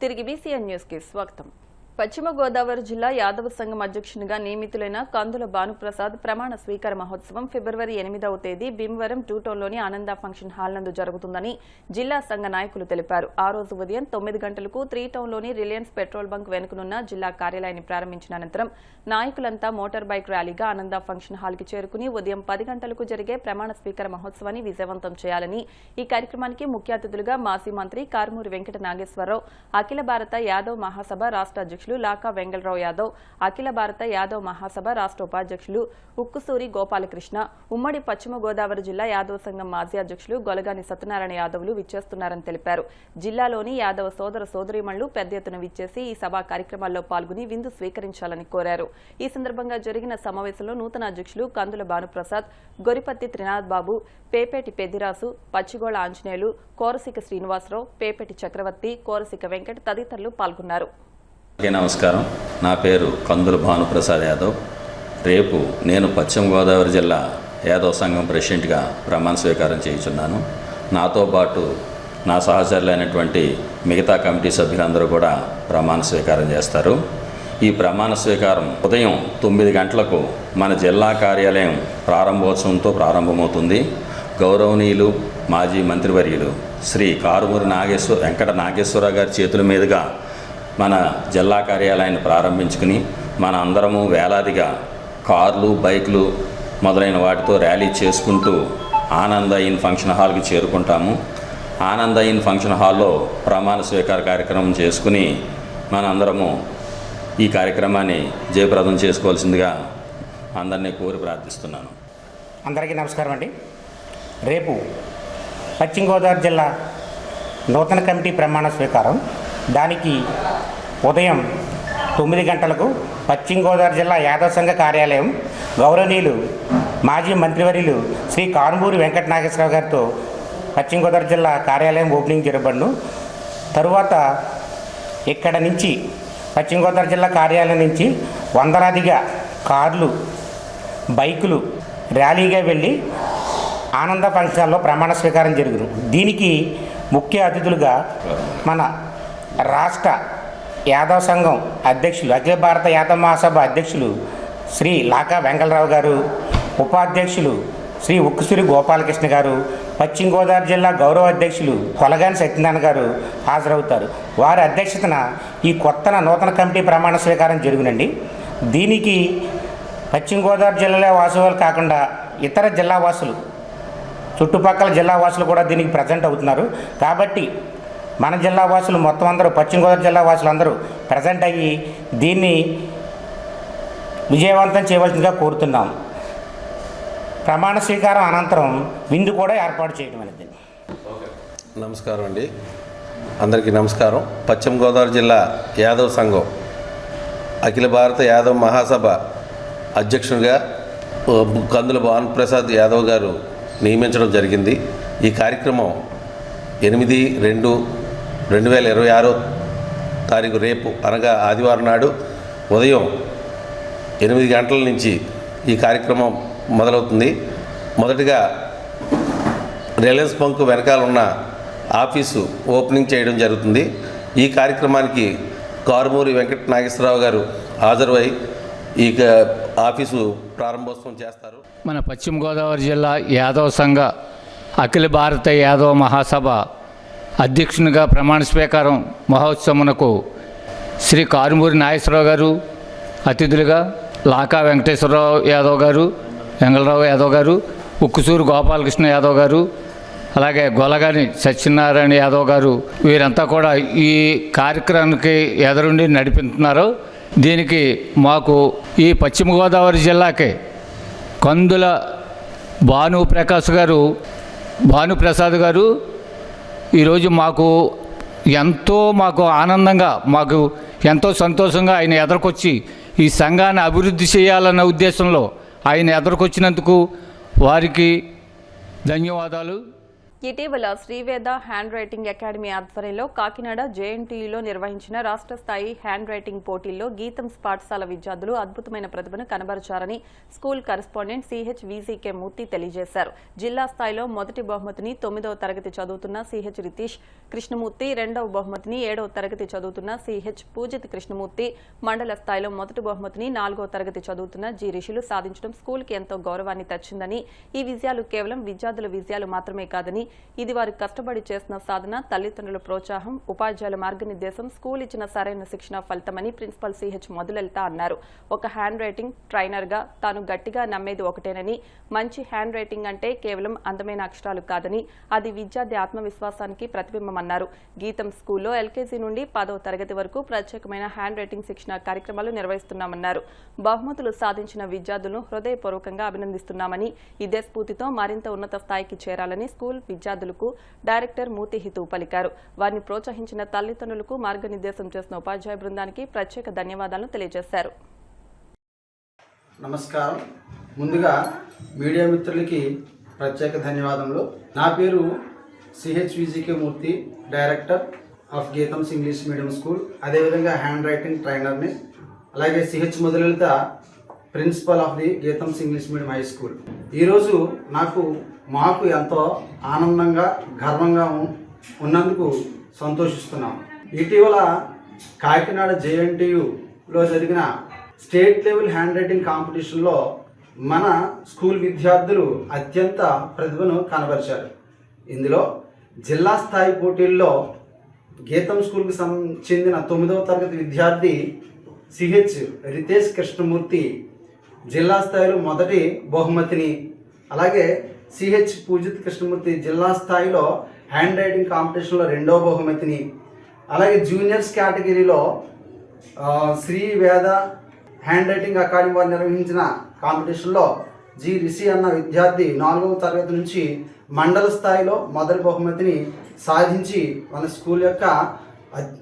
తిరిగి BCN news కి స్వాగతం. పశ్చిమ గోదావరి జిల్లా యాదవ సంఘం అధ్యక్షునిగా నియమితులైన కందుల భానుప్రసాద్ ప్రమాణ స్వీకార మహోత్సవం ఫిబ్రవరి 8వ తేదీ భీమవరం 2 టౌన్లోని ఆనంద ఫంక్షన్ హాల్ నందు జరుగుతుందని జిల్లా సంఘ నాయకులు తెలిపారు. ఆ రోజు ఉదయం 9 గంటలకు 3 టౌన్లోని రిలయన్స్ పెట్రోల్ బంక్ వెనుకనున్న జిల్లా కార్యాలయాన్ని ప్రారంభించిన అనంతరం నాయకులంతా మోటార్ బైక్ ర్యాలీగా ఆనంద ఫంక్షన్ హాల్ కి చేరుకుని ఉదయం 10 గంటలకు జరిగే ప్రమాణ స్వీకార మహోత్సవాన్ని విజయవంతం చేయాలని ఈ కార్యక్రమానికి ముఖ్య అతిథులుగా మాజీ మంత్రి కారుమూరి వెంకట నాగేశ్వరరావు, అఖిల భారత యాదవ్ మహాసభ రాష్ట్ర అధ్యక్షులు లాకా వెంగళరావు యాదవ్, అఖిల భారత యాదవ్ మహాసభ రాష్ట్ర ఉపాధ్యక్షులు ఉక్కుసూరి గోపాలకృష్ణ, ఉమ్మడి పశ్చిమ గోదావరి జిల్లా యాదవ సంఘం మాజీ అధ్యక్షులు గొలగాని సత్యనారాయణ యాదవ్లు విచ్చేస్తున్నారని తెలిపారు. జిల్లాలోని యాదవ సోదర సోదరీమణులు పెద్ద ఎత్తున విచ్చేసి ఈ సభా కార్యక్రమాల్లో పాల్గొని విందు స్వీకరించాలని కోరారు. ఈ సందర్భంగా జరిగిన సమావేశంలో నూతన అధ్యక్షులు కందుల భానుప్రసాద్, గొరిపత్తి త్రినాథ్ బాబు, పేపేటి పెద్దిరాసు, పచ్చిగోళ ఆంజనేయులు, కోరసిక శ్రీనివాసరావు, పేపేటి చక్రవర్తి, కోరసిక వెంకట్ తదితరులు పాల్గొన్నారు. నమస్కారం. నా పేరు కందుల భానుప్రసాద్ యాదవ్. రేపు నేను పశ్చిమ గోదావరి జిల్లా యాదవ్ సంఘం ప్రెసిడెంట్గా ప్రమాణ స్వీకారం చేయుచున్నాను. నాతో పాటు నా సహచరులైనటువంటి మిగతా కమిటీ సభ్యులందరూ కూడా ప్రమాణ స్వీకారం చేస్తారు. ఈ ప్రమాణ స్వీకారం ఉదయం 9 గంటలకు మన జిల్లా కార్యాలయం ప్రారంభోత్సవంతో ప్రారంభమవుతుంది. గౌరవనీయులు మాజీ మంత్రివర్యులు శ్రీ కారుమూరి వెంకట నాగేశ్వరరావు గారి చేతుల మీదుగా మన జిల్లా కార్యాలయాన్ని ప్రారంభించుకుని మన అందరము వేలాదిగా కార్లు, బైకులు మొదలైన వాటితో ర్యాలీ చేసుకుంటూ ఆనంద ఇన్ ఫంక్షన్ హాల్కి చేరుకుంటాము. ఆనంద ఇన్ ఫంక్షన్ హాల్లో ప్రమాణ స్వీకార కార్యక్రమం చేసుకుని మన అందరము ఈ కార్యక్రమాన్ని జయప్రదం చేసుకోవాల్సిందిగా అందరినీ కోరి ప్రార్థిస్తున్నాను. అందరికీ నమస్కారం అండి. రేపు పశ్చిమ గోదావరి జిల్లా నూతన కమిటీ ప్రమాణ స్వీకారం. దానికి ఉదయం 9 గంటలకు పశ్చిమ గోదావరి జిల్లా యాదవ సంఘ కార్యాలయం గౌరవనీయులు మాజీ మంత్రివర్యులు శ్రీ కారుమూరి వెంకట నాగేశ్వరరావు గారితో పశ్చిమ గోదావరి జిల్లా కార్యాలయం ఓపెనింగ్ జరగబడును. తరువాత ఇక్కడ నుంచి పశ్చిమ గోదావరి జిల్లా కార్యాలయం నుంచి వందలాదిగా కార్లు, బైకులు ర్యాలీగా వెళ్ళి ఆనంద ఫంక్షన్ హాల్లో ప్రమాణ స్వీకారం జరుగును. దీనికి ముఖ్య అతిథులుగా మన రాష్ట్ర యాదవ సంఘం అధ్యక్షులు, అఖిల భారత యాదవ మహాసభ అధ్యక్షులు శ్రీ లాకా వెంగళరావు గారు, ఉపాధ్యక్షులు శ్రీ ఉక్కుసూరి గోపాలకృష్ణ గారు, పశ్చిమ గోదావరి జిల్లా గౌరవ అధ్యక్షులు గొలగాని సత్యనారాయణ గారు హాజరవుతారు. వారి అధ్యక్షతన ఈ నూతన కమిటీ ప్రమాణ స్వీకారం జరుగునండి. దీనికి పశ్చిమ గోదావరి జిల్లాలో వాసులు కాకుండా ఇతర జిల్లా వాసులు, చుట్టుపక్కల జిల్లా వాసులు కూడా దీనికి ప్రజెంట్ అవుతున్నారు. కాబట్టి మన జిల్లా వాసులు మొత్తం అందరూ, పశ్చిమ గోదావరి జిల్లా వాసులు అందరూ ప్రజెంట్ అయ్యి దీన్ని విజయవంతం చేయవలసిందిగా కోరుతున్నాం. ప్రమాణ స్వీకారం అనంతరం విందు కూడా ఏర్పాటు చేయడం అనేది. నమస్కారం అండి, అందరికీ నమస్కారం. పశ్చిమ గోదావరి జిల్లా యాదవ్ సంఘం అఖిల భారత యాదవ్ మహాసభ అధ్యక్షునిగా కందుల భానుప్రసాద్ యాదవ్ గారు నియమించడం జరిగింది. ఈ కార్యక్రమం 8/2/2026 తారీఖు రేపు అనగా ఆదివారం నాడు ఉదయం 8 గంటల నుంచి ఈ కార్యక్రమం మొదలవుతుంది. మొదటిగా రిలయన్స్ బంక్ వెనకాల ఉన్న ఆఫీసు ఓపెనింగ్ చేయడం జరుగుతుంది. ఈ కార్యక్రమానికి కారుమూరి వెంకట నాగేశ్వరరావు గారు హాజరై ఈ ఆఫీసు ప్రారంభోత్సవం చేస్తారు. మన పశ్చిమ గోదావరి జిల్లా యాదవ సంఘ అఖిల భారత యాదవ మహాసభ అధ్యక్షునిగా ప్రమాణ స్వీకారం మహోత్సవమునకు శ్రీ కారుమూరి నాగేశ్వరరావు గారు, అతిథులుగా లాకా వెంకటేశ్వరరావు యాదవ్ గారు, వెంగళరావు యాదవ్ గారు, ఉక్కుసూరు గోపాలకృష్ణ యాదవ్ గారు, అలాగే గొలగాని సత్యనారాయణ యాదవ్ గారు, వీరంతా కూడా ఈ కార్యక్రమానికి ఎదురుండి నడిపిస్తున్నారు. దీనికి మాకు ఈ పశ్చిమ గోదావరి జిల్లాకి కందుల భానుప్రసాద్ గారు ఈరోజు మాకు ఆనందంగా, మాకు ఎంతో సంతోషంగా ఆయన ఎదుర్కొచ్చి ఈ సంఘాన్ని అభివృద్ధి చేయాలన్న ఉద్దేశంలో ఆయన ఎదుర్కొచ్చినందుకు వారికి ధన్యవాదాలు. ఇటీవల శ్రీవేద హ్యాండ్ రైటింగ్ అకాడమీ ఆధ్వర్యంలో కాకినాడ జేఎన్టీయూలో నిర్వహించిన రాష్ట్ర స్థాయి హ్యాండ్ రైటింగ్ పోటీల్లో గీతం పాఠశాల విద్యార్థులు అద్భుతమైన ప్రతిభను కనబరిచారని స్కూల్ కరెస్పాండెంట్ CH మూర్తి తెలియజేశారు. జిల్లా స్థాయిలో మొదటి బహుమతిని 9వ తరగతి చదువుతున్న CH రితీష్ కృష్ణమూర్తి, 2వ బహుమతిని 7వ తరగతి చదువుతున్న CH పూజిత్ కృష్ణమూర్తి, మండల స్థాయిలో మొదటి బహుమతిని 4వ తరగతి చదువుతున్న G రిషులు సాధించడం స్కూల్కి ఎంతో గౌరవాన్ని తెచ్చిందని, ఈ విజయాలు కేవలం విద్యార్థుల విజయాలు మాత్రమే కాదని ఇది వారు కష్టపడి చేసిన సాధన, తల్లిదండ్రుల ప్రోత్సాహం, ఉపాధ్యాయుల మార్గనిర్దేశం, స్కూల్ ఇచ్చిన సరైన శిక్షణ ఫలితమని ప్రిన్సిపల్ CH మధులలిత అన్నారు. ఒక హ్యాండ్ రైటింగ్ ట్రైనర్ గా తాను గట్టిగా నమ్మేది ఒకటేనని, మంచి హ్యాండ్ రైటింగ్ అంటే కేవలం అందమైన అక్షరాలు కాదని, అది విద్యార్థి ఆత్మవిశ్వాసానికి ప్రతిబింబమన్నారు. గీతం స్కూల్లో LKG నుండి 10వ తరగతి వరకు ప్రత్యేకమైన హ్యాండ్ రైటింగ్ శిక్షణ కార్యక్రమాలు నిర్వహిస్తున్నామన్నారు. బహుమతులు సాధించిన విద్యార్థులను హృదయపూర్వకంగా అభినందిస్తున్నామని, ఇదే స్ఫూర్తితో మరింత ఉన్నత స్థాయికి చేరాలని స్కూల్ విద్యార్థులకు డైరెక్టర్ మూర్తి హితవు పలికారు. వారిని ప్రోత్సహించిన తల్లిదండ్రులకు మార్గనిర్దేశం చేసిన ఉపాధ్యాయ బృందానికి ప్రత్యేక ధన్యవాదాలను తెలియజేశారు. నమస్కారం. ముందుగా మీడియా మిత్రులకి ప్రత్యేక ధన్యవాదములు. నా పేరు CH Murthy, director of Geethams English medium school, అదేవిధంగా హ్యాండ్ రైటింగ్ ట్రైనర్ని. అలాగే CH Madhulalitha, principal of the Geethams English medium high school. ఈరోజు మాకు ఎంతో ఆనందంగా, గర్వంగా ఉన్నందుకు సంతోషిస్తున్నాం. ఇటీవల కాకినాడ JNTUలో జరిగిన స్టేట్ లెవెల్ హ్యాండ్ రైటింగ్ కాంపిటీషన్లో మన స్కూల్ విద్యార్థులు అత్యంత ప్రతిభను కనబరిచారు. ఇందులో జిల్లా స్థాయి పోటీల్లో గీతం స్కూల్కి చెందిన 9వ తరగతి విద్యార్థి CH రితేష్ కృష్ణమూర్తి జిల్లా స్థాయిలో మొదటి బహుమతిని, అలాగే CH పూజిత్ కృష్ణమూర్తి జిల్లా స్థాయిలో హ్యాండ్ రైటింగ్ కాంపిటీషన్లో 2వ బహుమతిని, అలాగే జూనియర్స్ కేటగిరీలో శ్రీవేద హ్యాండ్ రైటింగ్ అకాడమీ వారు నిర్వహించిన కాంపిటీషన్లో G రిషి అన్న విద్యార్థి 4వ తరగతి నుంచి మండల స్థాయిలో మొదటి బహుమతిని సాధించి మన స్కూల్ యొక్క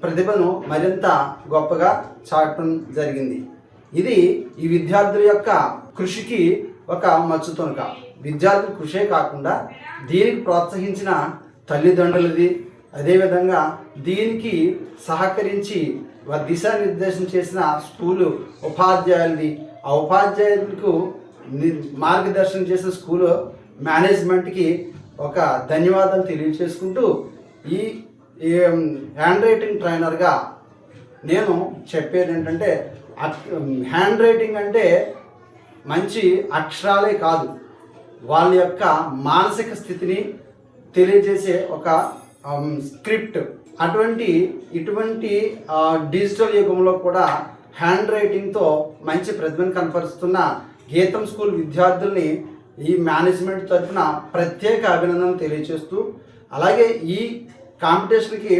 ప్రతిభను మరింత గొప్పగా చాటడం జరిగింది. ఇది ఈ విద్యార్థుల యొక్క కృషికి ఒక మచ్చుతునక. విద్యార్థుల కృషే కాకుండా దీనికి ప్రోత్సహించిన తల్లిదండ్రులది, అదేవిధంగా దీనికి సహకరించి దిశానిర్దేశం చేసిన స్కూలు ఉపాధ్యాయులది, ఆ ఉపాధ్యాయులకు మార్గదర్శనం చేసిన స్కూలు మేనేజ్మెంట్కి ఒక ధన్యవాదాలు తెలియజేసుకుంటూ, ఈ హ్యాండ్ రైటింగ్ ట్రైనర్గా నేను చెప్పేది ఏంటంటే, హ్యాండ్ రైటింగ్ అంటే మంచి అక్షరాలే కాదు, వాళ్ళ యొక్క మానసిక స్థితిని తెలియజేసే ఒక స్క్రిప్ట్. ఇటువంటి డిజిటల్ యుగంలో కూడా హ్యాండ్ రైటింగ్తో మంచి ప్రతిభను కనపరుస్తున్న గీతం స్కూల్ విద్యార్థుల్ని ఈ మేనేజ్మెంట్ తరఫున ప్రత్యేక అభినందనలు తెలియజేస్తూ, అలాగే ఈ కాంపిటీషన్కి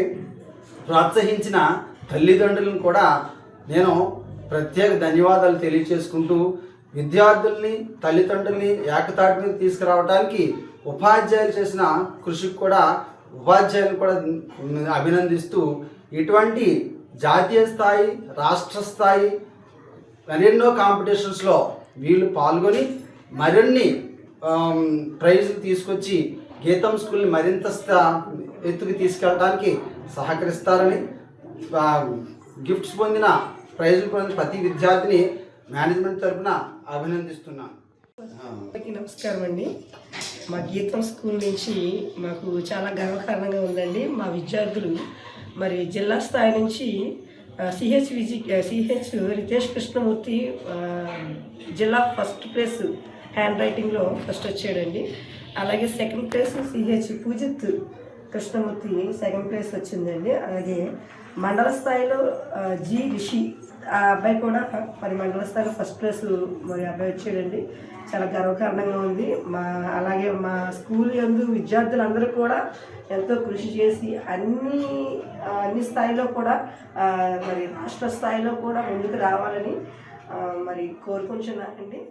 ప్రోత్సహించిన తల్లిదండ్రులను కూడా నేను ప్రత్యేక ధన్యవాదాలు తెలియజేసుకుంటూ, విద్యార్థుల్ని తల్లిదండ్రుల్ని ఏకతాటి మీద తీసుకురావడానికి ఉపాధ్యాయులు చేసిన కృషికి కూడా ఉపాధ్యాయులను కూడా అభినందిస్తూ, ఇటువంటి జాతీయ స్థాయి, రాష్ట్ర స్థాయి మరెన్నో కాంపిటీషన్స్లో వీళ్ళు పాల్గొని మరిన్ని ప్రైజులు తీసుకొచ్చి గీతం స్కూల్ని మరింత ఎత్తుకు తీసుకెళ్ళడానికి సహకరిస్తారని, గిఫ్ట్స్ పొందిన ప్రైజులు పొందిన ప్రతి విద్యార్థిని మేనేజ్మెంట్ తరఫున అభినందిస్తున్నాను. అందరికీ నమస్కారం అండి. మా గీతం స్కూల్ నుంచి మాకు చాలా గర్వకారణంగా ఉందండి. మా విద్యార్థులు మరి జిల్లా స్థాయి నుంచి CH రితేష్ కృష్ణమూర్తి జిల్లా ఫస్ట్ ప్లేస్ హ్యాండ్ రైటింగ్లో ఫస్ట్ వచ్చాడండి. అలాగే second place CH Poojith Krishnamurthy second place వచ్చిందండి. అలాగే మండల స్థాయిలో G రిషి ఆ అబ్బాయి కూడా మరి మండల స్థాయిలో ఫస్ట్ ప్లేస్ మరి అబ్బాయి వచ్చాడండి. చాలా గర్వకారణంగా ఉంది. అలాగే మా స్కూల్ యందు విద్యార్థులందరూ కూడా ఎంతో కృషి చేసి అన్ని స్థాయిలో కూడా మరి రాష్ట్ర స్థాయిలో కూడా ముందుకు రావాలని మరి కోరుకుంటున్నానండి.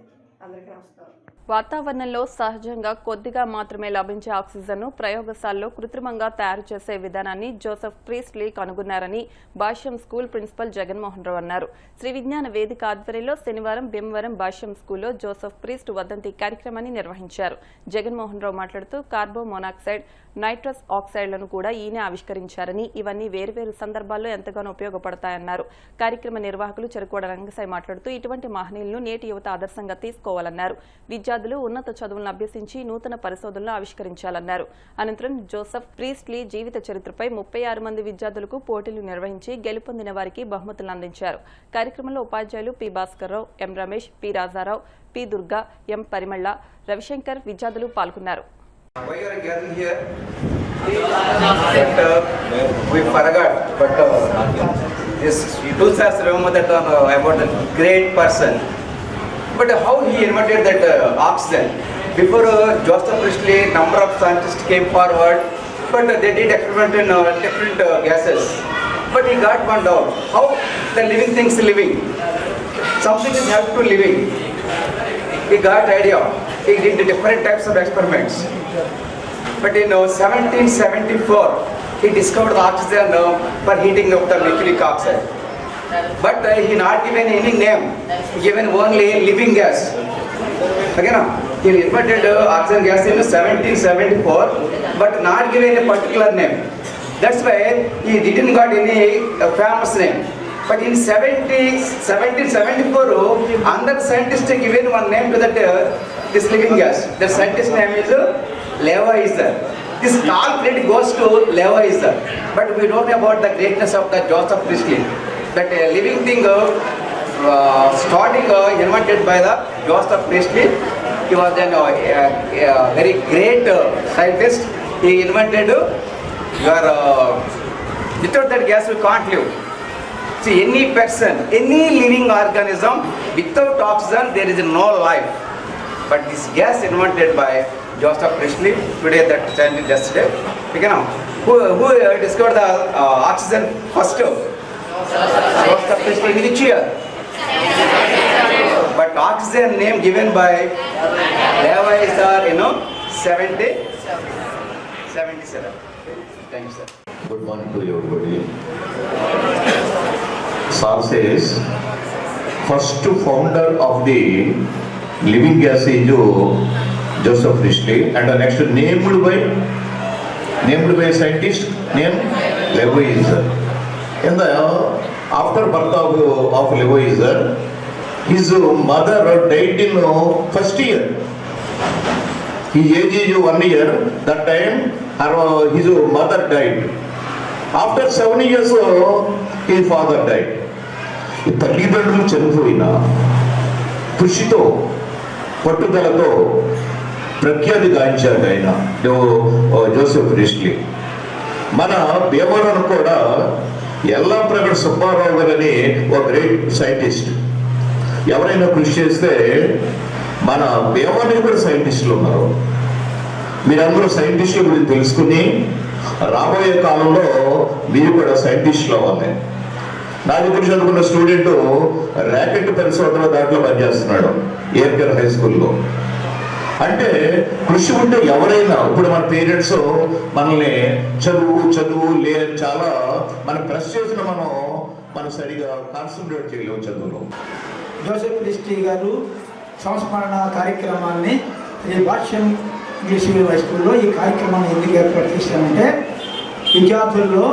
అందరికీ నమస్కారం. వాతావరణంలో సహజంగా కొద్దిగా మాత్రమే లభించే ఆక్సిజన్ను ప్రయోగశాలలో కృత్రిమంగా తయారు చేసే విధానాన్ని జోసెఫ్ ప్రీస్ట్లీ కనుగొన్నారని భాష్యం స్కూల్ ప్రిన్సిపల్ జగన్మోహన్ రావు అన్నారు. శ్రీ విజ్ఞాన వేదిక ఆధ్వర్యంలో శనివారం భీమవరం భాష్యం స్కూల్లో జోసెఫ్ ప్రీస్ట్ వర్ధంతి కార్యక్రమాన్ని నిర్వహించారు. జగన్మోహన్ రావు మాట్లాడుతూ కార్బన్ మోనాక్సైడ్, నైట్రస్ ఆక్సైడ్లను కూడా ఈయన ఆవిష్కరించారని, ఇవన్నీ వేర్వేరు సందర్భాల్లో ఎంతగానో ఉపయోగపడతాయన్నారు. కార్యక్రమ నిర్వాహకులు చెరుకోడ రంగసాయి మాట్లాడుతూ ఇటువంటి మహనీయులను నేటి యువత ఆదర్శంగా తీసుకోవాలన్నారు. విద్యార్థులు ఉన్నత చదువులను అభ్యసించి నూతన పరిశోధనలు ఆవిష్కరించాలన్నారు. అనంతరం జోసెఫ్ ప్రీస్ట్లీ జీవిత చరిత్రపై 36 మంది విద్యార్థులకు పోటీలు నిర్వహించి గెలుపొందిన వారికి బహుమతులు అందించారు. కార్యక్రమంలో ఉపాధ్యాయులు పి భాస్కర్రావు, ఎం రమేష్, పి రాజారావు, పి దుర్గా, ఎం పరిమళ, రవిశంకర్ విద్యార్థులు పాల్గొన్నారు. Why you are gathering here? We forgot, but this you do remember that about the great person. But how he invented that oxygen? Before Joseph Priestley, number of scientists came forward, but they did experiment in different gases. But he got one doubt: how the living things living? Something is help to living. He got idea. He did different types of experiments. But in 1774, he discovered the oxygen for heating of the nitric oxide. But he not given any name, given only living gas. Again, he invented oxygen gas in 1774, but not given a particular name. That's why he didn't got any famous name. But in 1774, another scientist given one name to that this living gas. The scientist name is Lavoisier. This all credit goes to Lavoisier. But we don't know about the greatness of the Joseph Priestley. That living thing starting invented by the Joseph Priestley. He was a very great scientist. He invented without that gas we can't live. See, any person, any living organism, without oxygen there is no life. But this gas invented by Joseph Priestley, today that scientist yesterday, who discovered the oxygen first? Joseph Priestley, which year? But oxygen name given by Lavoisier, 77. Thank you, sir. Good morning to everybody. Sir says, first founder of the living gas is Joseph Priestley, and the next named by scientist named Lavoisier. And after birth of Lavoisier, his mother died in first year. His age is 1 year. That time his mother died. After 7 years, his father died. ఈ తల్లిదండ్రులు చనిపోయిన కృషితో పట్టుదలతో ప్రఖ్యాతి గాంచాడు ఆయన Joseph priestly. మన భీమవరం కూడా ఎల్లాప్రగడ సుబ్బారావు గారని ఒక గ్రేట్ సైంటిస్ట్. ఎవరైనా కృషి చేస్తే మన భీమవరం కూడా సైంటిస్టులు ఉన్నారు. మీరందరూ సైంటిస్టుల గురించి తెలుసుకుని రాబోయే కాలంలో మీరు కూడా సైంటిస్టులు అవ్వాలి. నా దగ్గర చదువుకున్న స్టూడెంట్ ర్యాకెట్ పరిశోధన దాంట్లో పనిచేస్తున్నాడు ఏర్కర్ హై స్కూల్లో. అంటే కృషి ఉంటే ఎవరైనా, ఇప్పుడు మన పేరెంట్స్ మనల్ని చదువు చాలా మనం ప్రెస్ చేసిన మనం సరిగా కాన్సన్ట్రేట్ చేయలేము చదువులో. జోసెఫ్ ప్రీస్ట్లీ గారు సంస్మరణ కార్యక్రమాన్ని ఈ భాష్యం ఇంగ్లీష్ మీడియం హై స్కూల్లో ఈ కార్యక్రమాన్ని ఎందుకు ఏర్పాటు చేశామంటే, విద్యార్థుల్లో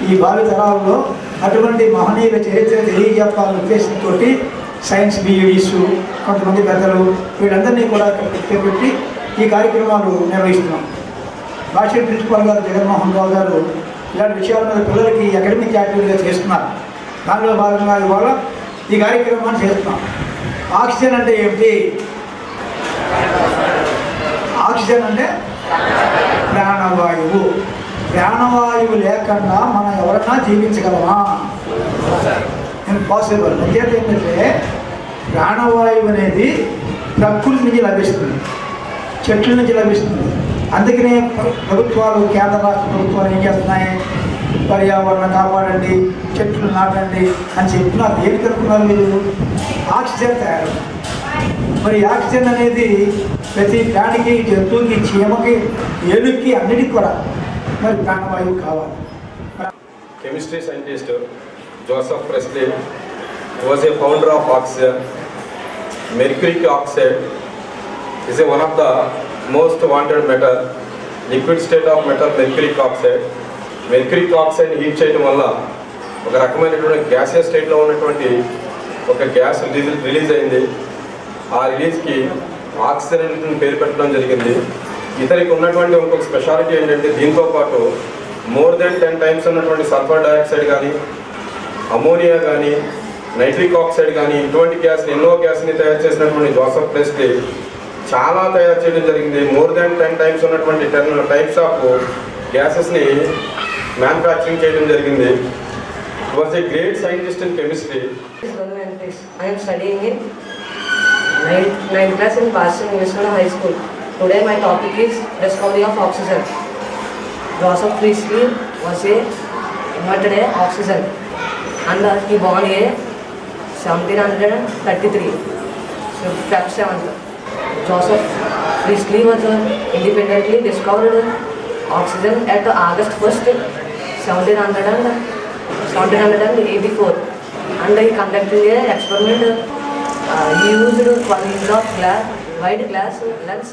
ఈ భావితరాల్లో అటువంటి మహనీయుల చరిత్ర తెలియజెప్పాలనే ఉద్దేశంతో సైన్స్ BEDs, కొంతమంది పెద్దలు వీళ్ళందరినీ కూడా పెట్టి ఈ కార్యక్రమాలు నిర్వహిస్తున్నాం. భాష్యం ప్రిన్సిపల్ గారు జగన్మోహన్ రావు గారు ఇలాంటి విషయాల మీద పిల్లలకి అకాడమిక్ యాక్టివిటీగా చేస్తున్నారు. దానిలో భాగంగా ఇవాళ ఈ కార్యక్రమాన్ని చేస్తున్నాం. ఆక్సిజన్ అంటే ఏమిటి? ఆక్సిజన్ అంటే ప్రాణవాయువు. ప్రాణవాయువు లేకుండా మనం ఎవరన్నా జీవించగలమా? ఇంపాసిబుల్. అంచేత ఏంటంటే ప్రాణవాయువు అనేది ప్రకృతి నుంచి లభిస్తుంది, చెట్ల నుంచి లభిస్తుంది. అందుకనే ప్రభుత్వాలు, కేంద్ర రాష్ట్ర ప్రభుత్వాలు ఏం చేస్తున్నాయి? పర్యావరణం కాపాడండి, చెట్లు నాటండి అని చెప్తున్నారు. దేనికి అనుకున్నారు మీరు? ఆక్సిజన్ తయారు. మరి ఆక్సిజన్ అనేది ప్రతి ప్రాణికి, జంతువుకి, చీమకి, ఏనుగుకి అన్నిటికి కూడా మరి ప్రాణవాయువు కావాలి. Chemistry scientist Joseph Presley was a founder of oxygen. Mercury oxide is one of the most wanted metal. Liquid state of metal mercury oxide. Mercury oxide heat చేయడం వల్ల ఒక రకమైనటువంటి గ్యాసియస్ స్టేట్లో ఉన్నటువంటి ఒక గ్యాస్ రిలీజ్ అయింది. ఆ రిలీజ్కి ఆక్సిజన్ అనేటువంటి పేరు పెట్టడం జరిగింది. ఇతనికి ఉన్నటువంటి ఇంకొక స్పెషాలిటీ ఏంటంటే దీంతో పాటు మోర్ దెన్ 10 టైమ్స్ ఉన్నటువంటి సల్ఫర్ డైఆక్సైడ్ కానీ, అమోనియా కానీ, నైట్రిక్ ఆక్సైడ్ కానీ ఇటువంటి గ్యాస్ని, ఎన్నో గ్యాస్ని తయారు చేసినటువంటి జోసెఫ్ ప్రెస్లీ చాలా తయారు చేయడం జరిగింది. మోర్ దెన్ 10 టైమ్స్ ఉన్నటువంటి 10 టైప్స్ ఆఫ్ గ్యాసెస్ని మ్యానుఫ్యాక్చరింగ్ చేయడం జరిగింది. He was a great scientist in chemistry. I am studying in 9th class in Boston University High School. Today my topic is discovery of oxygen. Joseph Priestley was invented oxygen and he born in 1733, so Feb 7th. Joseph Priestley was independently discovered oxygen at August 1st, 1784, and he conducted an experiment. He used 1 inch of wide glass lens.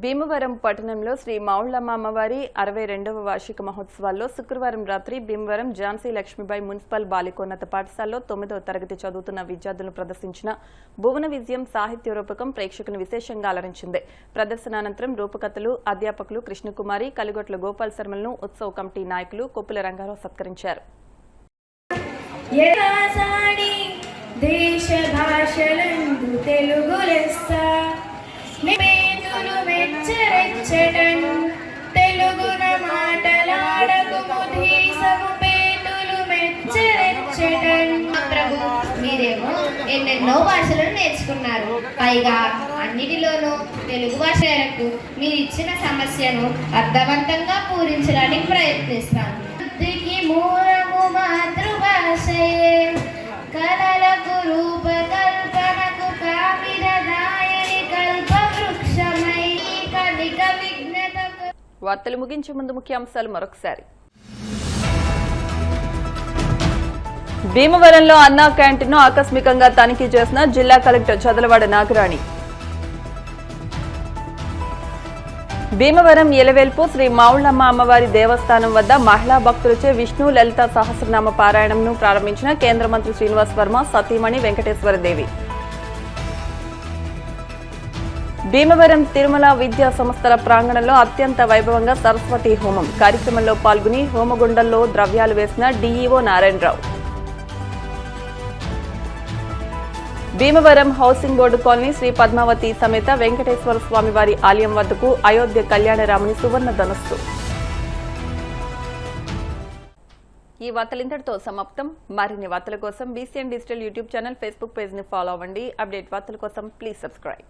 Bhimavaram పట్టణంలో శ్రీ మౌళ్ళమ్మ అమ్మవారి 62వ వార్షిక మహోత్సవాల్లో శుక్రవారం రాత్రి Bhimavaram Jhansi Lakshmibai municipal బాలికోన్నత పాఠశాలలో 9వ తరగతి చదువుతున్న విద్యార్థులను ప్రదర్శించిన భువన విజయం సాహిత్య రూపకం ప్రేక్షకులను విశేషంగా అలరించింది. ప్రదర్శనానంతరం రూపకథలు అధ్యాపకులు కృష్ణకుమారి, కలిగొట్ల గోపాల్ శర్మలను ఉత్సవ కమిటీ నాయకులు కొప్పుల రంగారావు సత్కరించారు. తెలుగున మాటలాడకు పేతులు మెచ్చరెచ్చటన్. ప్రభు, మీరేమో ఎన్నెన్నో భాషలను నేర్చుకున్నారు. పైగా అన్నిటిలోనూ తెలుగు భాష మేరకు మీరిచ్చిన సమస్యను అర్థవంతంగా పూరించడానికి ప్రయత్నిస్తాను. మూలము మాతృభాషయే, కళలకు రూపకల్పనకు కామిరదాయని కల్పవృక్షమై కవిక విఘ్నతకు. వార్తలు ముగించే ముందు ముఖ్యాంశాలు మరొకసారి. భీమవరంలో అన్నా క్యాంటీన్ను ఆకస్మికంగా తనిఖీ చేసిన జిల్లా కలెక్టర్ చదలవాడ నాగరాణి. భీమవరం ఎలవేల్పు శ్రీ మౌళ్ళమ్మ అమ్మవారి దేవస్థానం వద్ద మహిళా భక్తులచే విష్ణు లలిత సహస్రనామ పారాయణంను ప్రారంభించిన కేంద్ర మంత్రి శ్రీనివాస్ వర్మ సతీమణి వెంకటేశ్వరదేవి. భీమవరం తిరుమల విద్యా సంస్థల ప్రాంగణంలో అత్యంత వైభవంగా సరస్వతి హోమం కార్యక్రమంలో పాల్గొని హోమగుండంలో ద్రవ్యాలు వేసిన DEO Narayana Rao. Bhimavaram housing board colony Sri Padmavathi సమేత వెంకటేశ్వర స్వామి వారి ఆలయం వద్దకు అయోధ్య కళ్యాణరాముని సువర్ణ ధనస్సు. ఈ వార్తలు ఇంతటితో సమాప్తం. మరిన్ని వార్తల కోసం BCN digital YouTube channel, Facebook page ని ఫాలో అవ్వండి. అప్డేట్ వార్తల కోసం ప్లీజ్ సబ్స్క్రైబ్.